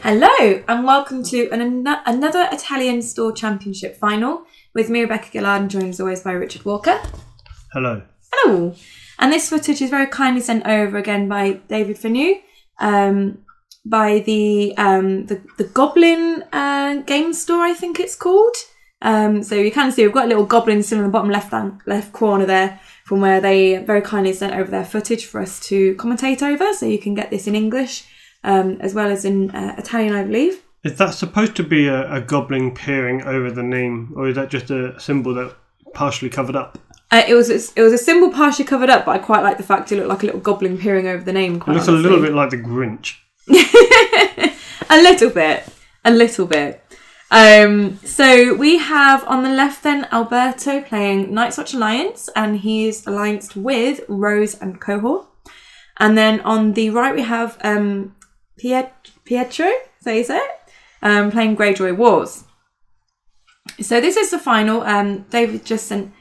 Hello and welcome to another Italian Store Championship final with me, Rebecca Gillard, and joined as always by Richard Walker. Hello. Hello. And this footage is very kindly sent over again by David Fenu, by the Goblin game store, I think it's called. So you can see we've got a little goblin still in the bottom left corner there, from where they very kindly sent over their footage for us to commentate over. So you can get this in English as well as in Italian, I believe. Is that supposed to be a goblin peering over the name, or is that just a symbol that partially covered up? It was a symbol partially covered up, but I quite like the fact it looked like a little goblin peering over the name. Quite it looks honestly a little bit like the Grinch. A little bit. So we have on the left then Alberto playing Night's Alliance, and he's allianced with Rose and Cohort. And then on the right we have Pietro, so you say it, playing Greyjoy Wars. So this is the final. David just sent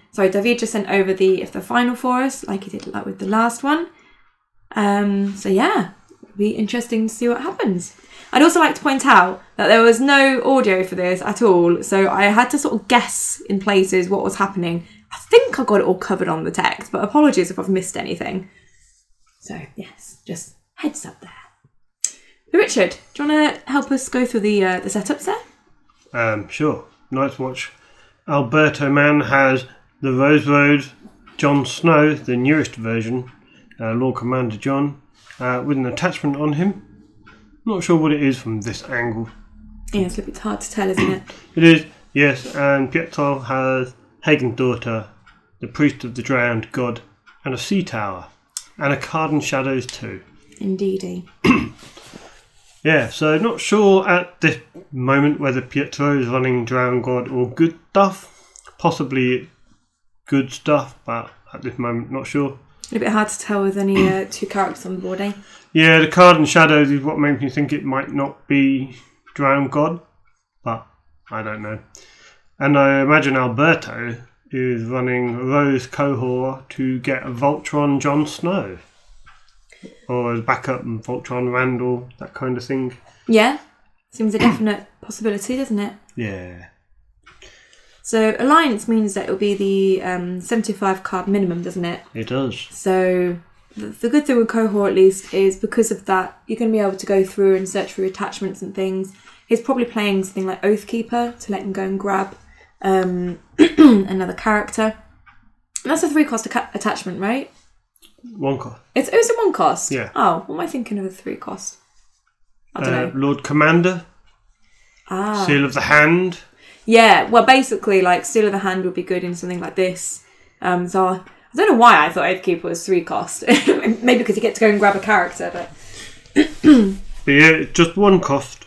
over the final for us, like he did with the last one. So yeah, it'll be interesting to see what happens. I'd also like to point out that there was no audio for this at all, so I had to sort of guess in places what was happening. I think I got it all covered on the text, but apologies if I've missed anything. So yes, just heads up there. Richard, do you want to help us go through the setups there? Sure. Night's Watch. Alberto Man has the Rose Road, Jon Snow, the newest version, Lord Commander Jon, with an attachment on him. Not sure what it is from this angle. Yeah, it's a bit hard to tell, isn't it? It is, yes. And Pietro has Hagen's daughter, the priest of the drowned god, and a sea tower, and a card in shadows too. Indeedy. Yeah, so not sure at this moment whether Pietro is running Drowned God or good stuff. Possibly good stuff, but at this moment not sure. A bit hard to tell with any two characters on the board, eh? Yeah, the card in shadows is what makes me think it might not be Drowned God, but I don't know. And I imagine Alberto is running Rose Cohort to get a Voltron Jon Snow. Or as backup and Voltron Randall, that kind of thing. Yeah, seems a definite possibility, doesn't it? Yeah. So Alliance means that it'll be the 75 card minimum, doesn't it? It does. So the good thing with Cohort, at least, is because of that, you're going to be able to go through and search for attachments and things. He's probably playing something like Oathkeeper to let him go and grab another character. And that's a 3-cost attachment, right? 1 cost. It's a 1 cost? Yeah. Oh, what am I thinking of a 3 cost? I don't know. Lord Commander. Ah. Seal of the Hand. Yeah, well, basically, like, Seal of the Hand would be good in something like this. So I don't know why I thought Oathkeeper was 3 cost. Maybe because you get to go and grab a character, but... But yeah, it's just 1 cost.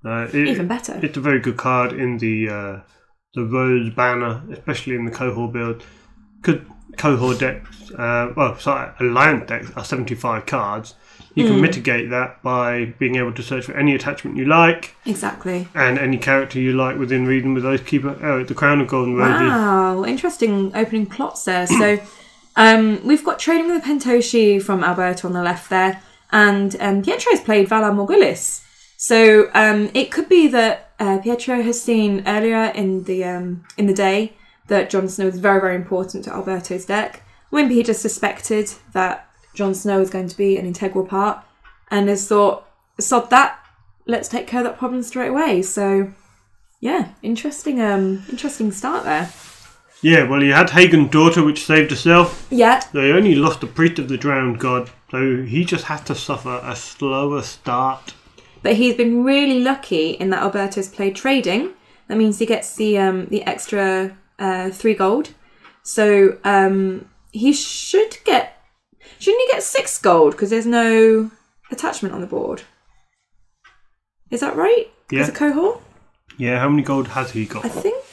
Even better. It's a very good card in the Rose banner, especially in the Cohort build. Cohort decks, Alliance decks are 75 cards. You can mitigate that by being able to search for any attachment you like. Exactly. And any character you like within reading with Oathkeeper. Oh, the Crown of Golden Roses. Wow, interesting opening plots there. So we've got Trading with the Pentoshi from Alberto on the left there. And Pietro's played Valar Morghulis. So it could be that Pietro has seen earlier in the day that Jon Snow is very, very important to Alberto's deck. Maybe he just suspected that Jon Snow is going to be an integral part and has thought, sod that, let's take care of that problem straight away. So, yeah, interesting start there. Yeah, well, he had Hagen's daughter, which saved herself. Yeah. They only lost the priest of the drowned god, so he just had to suffer a slower start. But he's been really lucky in that Alberto's played trading. That means he gets the extra 3 gold. So he shouldn't he get 6 gold because there's no attachment on the board? Is that right? Yeah. As a Cohort? Yeah, how many gold has he got? I think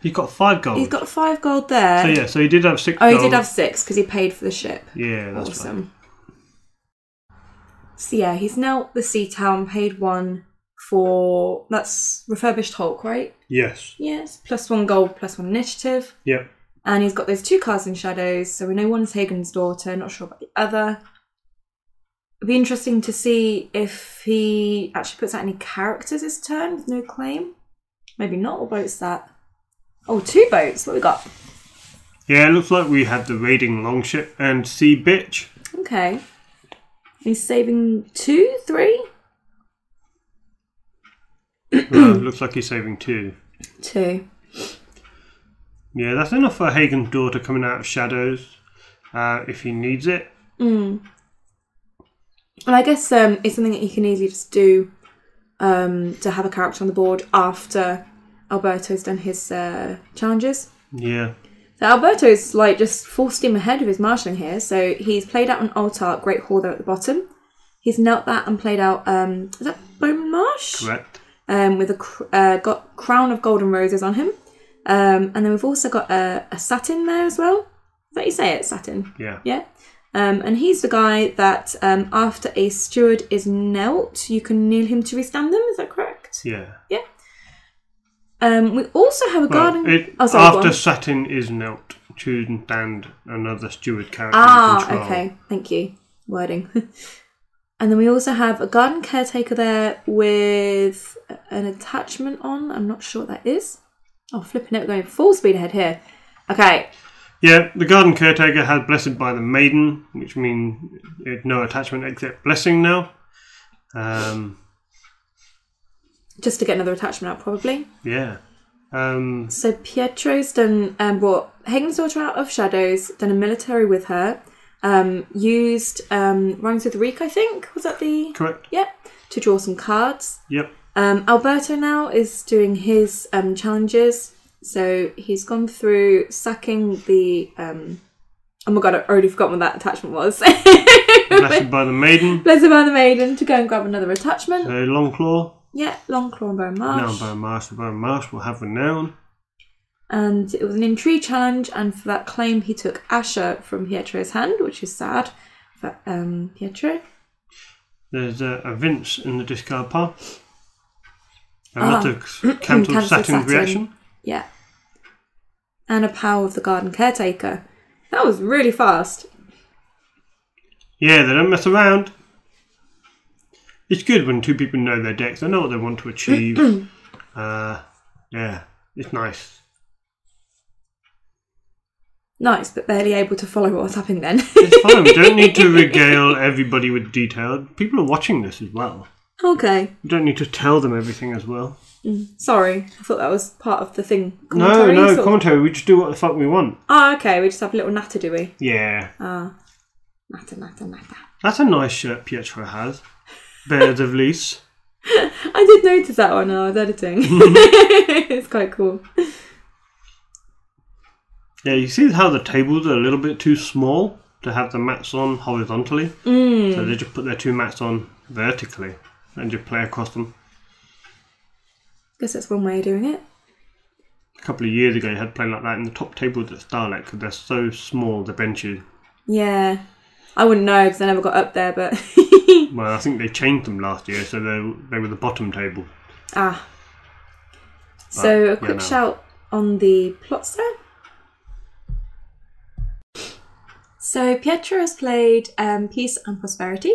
he's got 5 gold. He's got 5 gold there. So he did have 6 gold. gold. Oh, he did have 6 because he paid for the ship. Yeah, that's awesome. Right. So yeah, he's knelt the Sea Town, paid 1 for... That's refurbished Hulk, right? Yes. Yes. +1 gold, +1 initiative. Yep. And he's got those 2 cards in shadows, so we know one's Hagen's daughter, not sure about the other. It'd be interesting to see if he actually puts out any characters this turn with no claim. Maybe not. What boat's that? Oh, 2 boats. What we got? Yeah, it looks like we had the raiding longship and sea bitch. Okay. He's saving 2, 3? Looks like he's saving 2. 2. Yeah, that's enough for Hagen's daughter coming out of shadows if he needs it. Well, I guess it's something that he can easily just do to have a character on the board after Alberto's done his challenges. Yeah. So Alberto's like just full steam ahead with his marshalling here. So he's played out an altar, Great Hall there at the bottom. He's knelt that and played out, is that Bowman Marsh? Correct. With a got crown of golden roses on him. And then we've also got a satin there as well. Is that you say it? Satin? Yeah. Yeah. And he's the guy that after a steward is knelt, you can kneel him to restand them. Is that correct? Yeah. Yeah. We also have a garden... after Satin is knelt, choose and stand another steward character you control. Okay. Thank you. Wording. And then we also have a garden caretaker there with an attachment on. I'm not sure what that is. Oh, flipping it. We're going full speed ahead here. Okay. Yeah, the garden caretaker had Blessed by the Maiden, which means no attachment except blessing now. Just to get another attachment out, probably. Yeah. So Pietro's done brought Hagen's daughter out of shadows, done a military with her, used Rungs with Reek, I think. Was that the... Correct. Yep. To draw some cards. Yep. Alberto now is doing his challenges. So he's gone through sacking the... oh my god, I already forgot what that attachment was. Blessed by the Maiden. Blessed by the Maiden to go and grab another attachment. So Longclaw. Yeah, Longclaw and Bone Marsh. Noun Bone Marsh. The Bone Marsh will have a noun. And it was an intrigue challenge, and for that claim he took Asher from Pietro's hand, which is sad for Pietro. There's a Vince in the discard pile. Another cancelled Saturn's reaction. Yeah. And a power of the garden caretaker. That was really fast. Yeah, they don't mess around. It's good when 2 people know their decks. They know what they want to achieve. Yeah, it's nice. Nice, but barely able to follow what's happening then. It's fine. We don't need to regale everybody with detail. People are watching this as well. Okay. We don't need to tell them everything as well. Sorry, I thought that was part of the thing. No, commentary. We just do what the fuck we want. Oh, okay. We just have a little natter, do we? Yeah. Natter. That's a nice shirt Pietro has. Bears of Lease. I did notice that one when I was editing. It's quite cool. Yeah, you see how the tables are a little bit too small to have the mats on horizontally? So they just put their 2 mats on vertically and just play across them. Guess that's one way of doing it. A couple of years ago you had playing like that in the top tables at Starlight because they're so small, the benches. Yeah. I wouldn't know because I never got up there, but... Well, I think they changed them last year, so they were the bottom table. So a quick shout on the plots there. So Pietro has played Peace and Prosperity,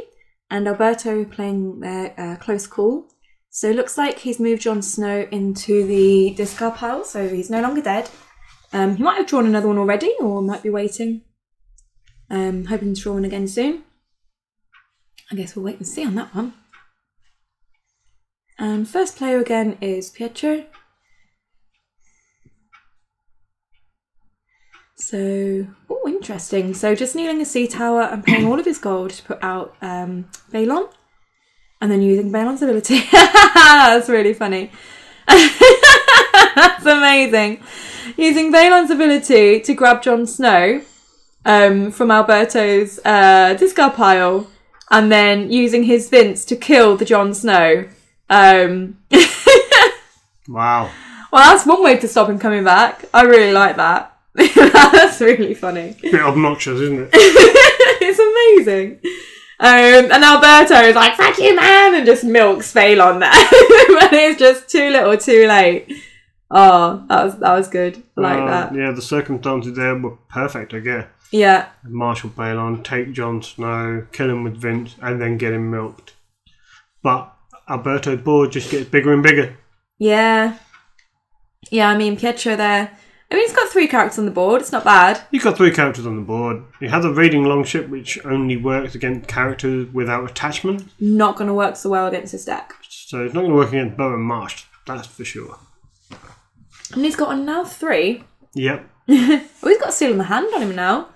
and Alberto playing their Close Call. So it looks like he's moved Jon Snow into the discard pile, so he's no longer dead. He might have drawn another one already, or might be waiting. Hoping to draw one again soon. I guess we'll wait and see on that one. And first player again is Pietro. So, oh, interesting. So just kneeling a sea tower and paying all of his gold to put out Balon. And then using Balon's ability. That's really funny. That's amazing. Using Balon's ability to grab Jon Snow from Alberto's discard pile. And then using his Vince to kill the Jon Snow. Wow. Well, that's one way to stop him coming back. I really like that. That's really funny. Bit obnoxious, isn't it? It's amazing. And Alberto is like, fuck you, man, and just milks Phelan there. And it's just too little, too late. Oh, that was good. I like that. Yeah, the circumstances there were perfect, I guess. Yeah. Marshal Balon, take Jon Snow, kill him with Vince, and then get him milked. But Alberto's board just gets bigger and bigger. Yeah. Yeah, I mean, Pietro there. I mean, he's got 3 characters on the board. It's not bad. You've got 3 characters on the board. You have the raiding longship, which only works against characters without attachment. Not going to work so well against his deck. So it's not going to work against Bow and Marsh. That's for sure. And he's got on now 3. Yep. Oh, he's got a seal in the hand on him now.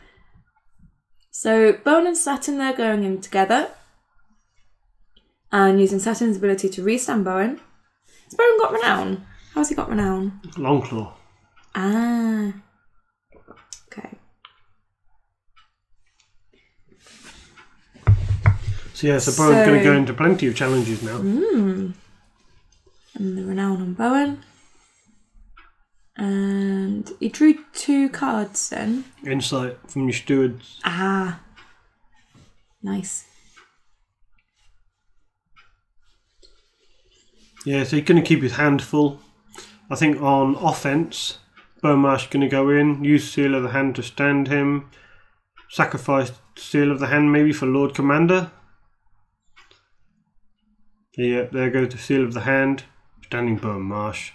So Bowen and Saturn, they're going in together. And using Saturn's ability to restand Bowen. Has Bowen got renown? How's he got renown? Longclaw. Ah. Okay. So yeah, so Bowen's going to go into plenty of challenges now. And the renown on Bowen. And he drew 2 cards then. Insight from your stewards. Ah. Nice. Yeah, so he's going to keep his hand full. I think on offense, Beaumarsh going to go in, use Seal of the Hand to stand him, sacrifice Seal of the Hand maybe for Lord Commander. Yeah, there goes the Seal of the Hand, standing Beaumarsh.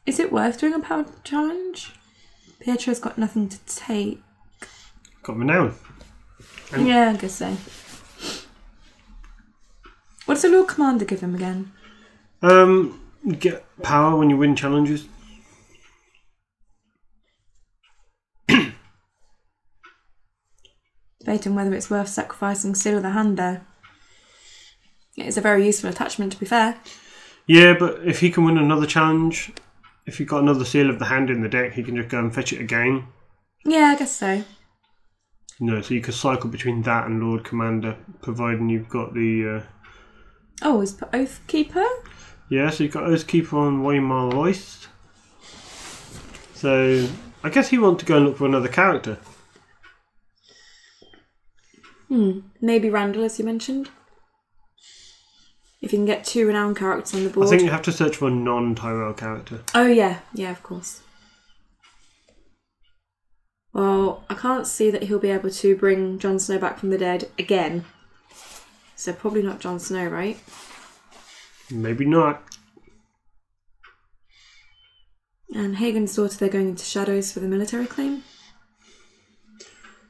Is it worth doing a power challenge? Pietro's got nothing to take. Got renown. And yeah, I guess so. What does the Lord Commander give him again? You get power when you win challenges. Debating whether it's worth sacrificing Seal of the Hand there. It is a very useful attachment, to be fair. Yeah, but if he can win another challenge, if you've got another Seal of the Hand in the deck, he can just go and fetch it again. Yeah, I guess so. No, so you could cycle between that and Lord Commander, providing you've got the... Oh, he's put Oathkeeper? Yeah, so you've got Oathkeeper on Waymar Royce. So I guess he wants to go and look for another character. Maybe Randall, as you mentioned. If you can get 2 renowned characters on the board. I think you have to search for a non-Tyrell character. Oh, yeah. Yeah, of course. Well, I can't see that he'll be able to bring Jon Snow back from the dead again. So probably not Jon Snow, right? Maybe not. And Hagen's daughter, they're going into shadows for the military claim.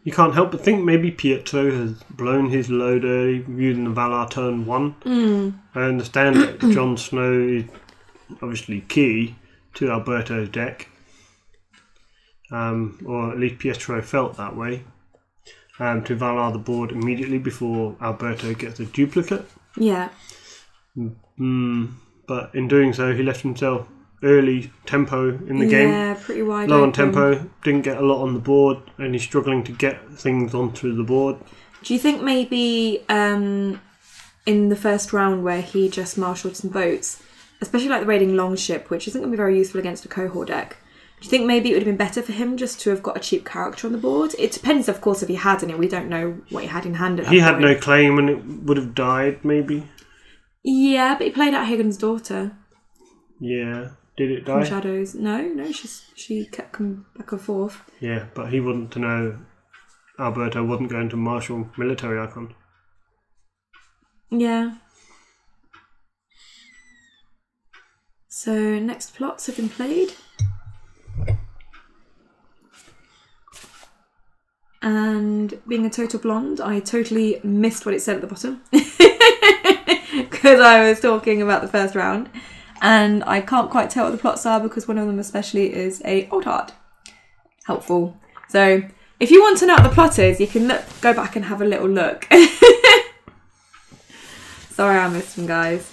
You can't help but think maybe Pietro has blown his load early using the Valar turn 1. I understand that Jon Snow is obviously key to Alberto's deck. Or at least Pietro felt that way. To Valar the board immediately before Alberto gets a duplicate. Yeah. But in doing so, he left himself early tempo in the game. Yeah, pretty wide Low open. on tempo, didn't get a lot on the board, and he's struggling to get things onto the board. Do you think maybe in the first round where he just marshalled some boats, especially like the raiding longship, which isn't going to be very useful against a cohort deck, do you think maybe it would have been better for him just to have got a cheap character on the board? It depends, of course, if he had any. We don't know what he had in hand at that He point. had no claim and it would have died, maybe. Yeah, but he played out Hagen's daughter. Yeah. Did it From die? shadows. No, she kept coming back and forth. Yeah, but he wasn't to know Alberto wasn't going to marshal military icon. Yeah. So next plots have been played. And being a total blonde, I totally missed what it said at the bottom. Because I was talking about the first round. And I can't quite tell what the plots are because one of them especially is a old heart. Helpful. So if you want to know what the plot is, you can go back and have a little look. Sorry I missed them, guys.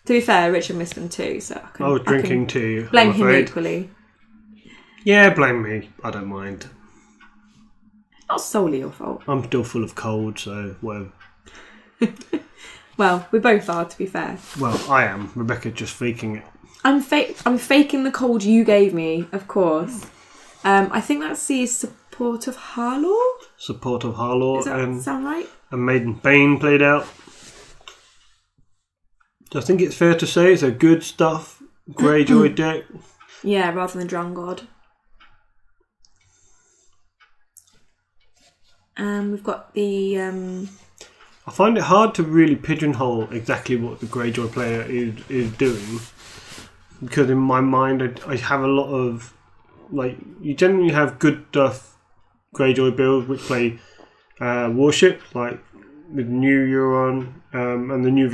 To be fair, Richard missed them too, so I was drinking tea. Blame him equally. Yeah, blame me. I don't mind. Not solely your fault. I'm still full of cold, so whatever. Well, we both are, to be fair. Well, I am. Rebecca's just faking it. I'm faking the cold you gave me, of course. I think that's the support of Harlaw. Support of Harlaw. Does that sound right? And Maiden Bane played out. I think it's fair to say it's a good stuff Greyjoy deck. Yeah, rather than Drown God. We've got the... I find it hard to really pigeonhole exactly what the Greyjoy player is doing. Because in my mind, I have a lot of... Like, you generally have good stuff Greyjoy builds which play warships, like with new Euron and the new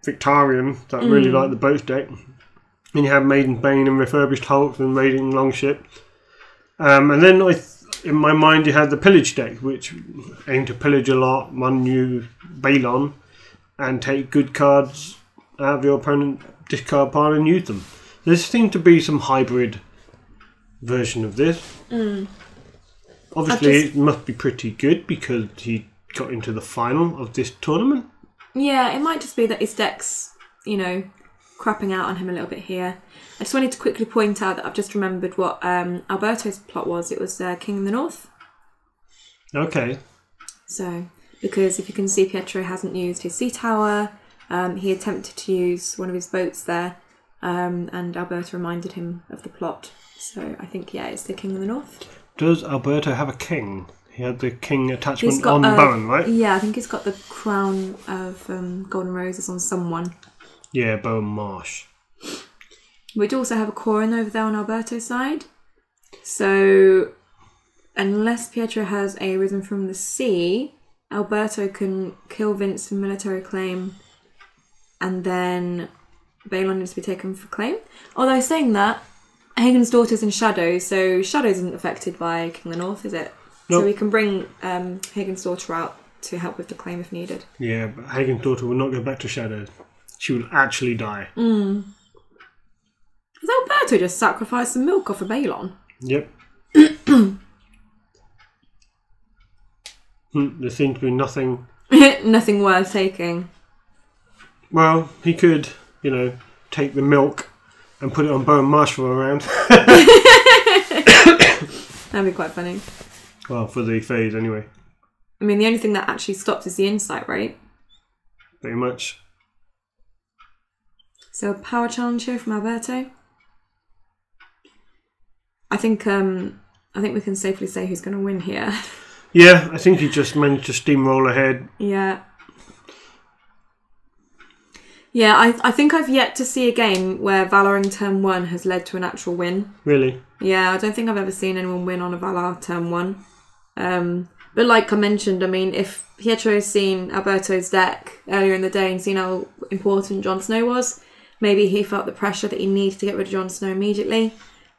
Victarion that really like the boats deck. And you have Maiden's Bane and Refurbished Hulks and Raiding Longship. And then in my mind you have the Pillage deck, which aim to pillage a lot, one new Balon, and take good cards out of your opponent's discard pile and use them. There seems to be some hybrid version of this. Obviously it must be pretty good because he got into the final of this tournament. Yeah, it might just be that his deck's, you know, crapping out on him a little bit here. I just wanted to quickly point out that I've just remembered what Alberto's plot was. It was King in the North. Okay. So, because if you can see, Pietro hasn't used his sea tower. He attempted to use one of his boats there, and Alberto reminded him of the plot. So I think, yeah, it's the King in the North. Does Alberto have a king? He had the king attachment on Bowen, right? Yeah, I think he's got the crown of golden roses on someone. Yeah, Bowen Marsh. We'd also have a Corin over there on Alberto's side. So, unless Pietro has a Risen from the Sea, Alberto can kill Vince for military claim, and then Balon needs to be taken for claim. Although saying that, Hagen's Daughter's in Shadows, so Shadows isn't affected by King of the North, is it? Nope. So we can bring Hagen's Daughter out to help with the claim if needed. Yeah, but Hagen's Daughter will not go back to Shadows. She will actually die. Has Alberto just sacrificed some milk off of Balon? Yep. There seems to be nothing... nothing worth taking. Well, he could, you know, take the milk and put it on Bowen Marsh for a round. That'd be quite funny. Well, for the phase anyway. I mean, the only thing that actually stops is the insight, right? Pretty much. So, power challenge here from Alberto. I think we can safely say who's going to win here. Yeah, I think he just managed to steamroll ahead. Yeah. Yeah, I think I've yet to see a game where Valor in turn 1 has led to an actual win. Really? Yeah, I don't think I've ever seen anyone win on a Valor turn 1. But like I mentioned, I mean, if Pietro has seen Alberto's deck earlier in the day and seen how important Jon Snow was, maybe he felt the pressure that he needed to get rid of Jon Snow immediately.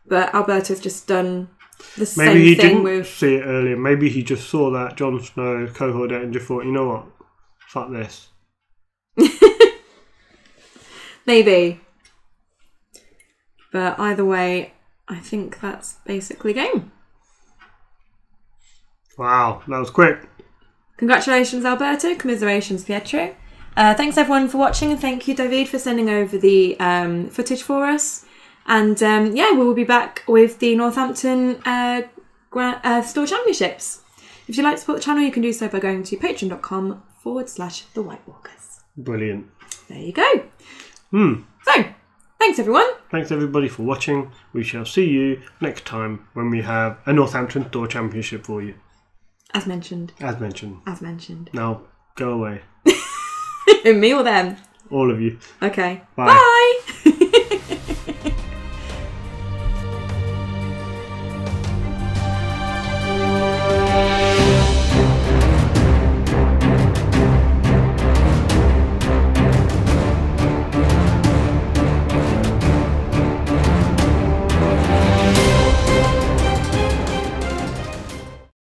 But Alberto's just done the same thing. Maybe he didn't see it earlier. Maybe he just saw that Jon Snow cohort deck and just thought, you know what? Fuck this. Maybe. But either way, I think that's basically game. Wow, that was quick. Congratulations, Alberto. Commiserations, Pietro. Thanks, everyone, for watching. And thank you, Davide, for sending over the footage for us. And, yeah, we will be back with the Northampton Store Championships. If you'd like to support the channel, you can do so by going to patreon.com/The White Walkers. Brilliant. There you go. So, thanks everyone. Thanks everybody for watching. We shall see you next time when we have a Northampton Store Championship for you. As mentioned. As mentioned. As mentioned. Now, go away. Me or them? All of you. Okay. Bye. Bye.